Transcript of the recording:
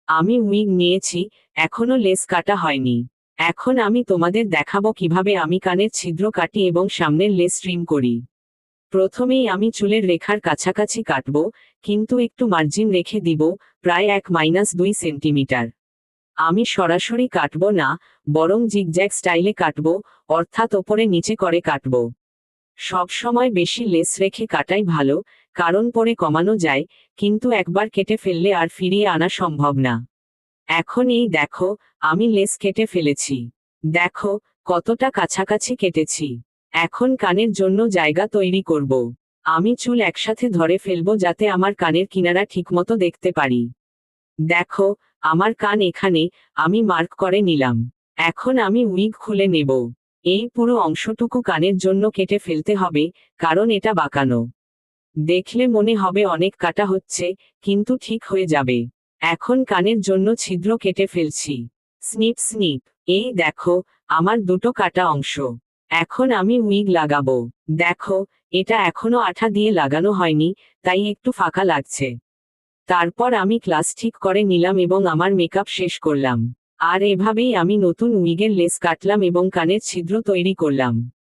আমি উইগ নিয়েছি, এখনো লেস কাটা হয়নি। এখন আমি তোমাদের দেখাবো কিভাবে আমি কানের ছিদ্র কাটি এবং সামনের লেস ট্রিম করি। প্রথমেই আমি চুলের রেখার কাছাকাছি কাটবো, কিন্তু একটু মার্জিন রেখে দিব, প্রায় 1-2 সেন্টিমিটার। আমি সরাসরি কাটবো না, বরং জিগজ্যাগ স্টাইলে কাটবো, অর্থাৎ ওপরে নিচে করে কাটবো। সব সময় বেশি লেস রেখে কাটাই ভালো, কারণ পরে কমানো যায়, কিন্তু একবার কেটে ফেললে আর ফিরিয়ে আনা সম্ভব না। এখন এই দেখো, আমি লেস কেটে ফেলেছি। দেখো কতটা কাছাকাছি কেটেছি। এখন কানের জন্য জায়গা তৈরি করব। আমি চুল একসাথে ধরে ফেলবো যাতে আমার কানের কিনারা ঠিকমতো দেখতে পারি। দেখো, আমার কান এখানে, আমি মার্ক করে নিলাম। এখন আমি উইগ খুলে নেব। এই পুরো অংশটুকু কানের জন্য কেটে ফেলতে হবে, কারণ এটা বাঁকানো। দেখলে মনে হবে অনেক কাটা হচ্ছে, কিন্তু ঠিক হয়ে যাবে। এখন কানের জন্য ছিদ্র কেটে ফেলছি। Snip snip. এই দেখো, আমার দুটো কাটা অংশ। এখন আমি উইগ লাগাবো। দেখো, এটা এখনো আঠা দিয়ে লাগানো হয়নি, তাই একটু ফাঁকা লাগছে। তারপর আমি ক্লাস ঠিক করে নিলাম এবং আমার মেকআপ শেষ করলাম। আর এভাবেই আমি নতুন উইগের লেস কাটলাম এবং কানের ছিদ্র তৈরি করলাম।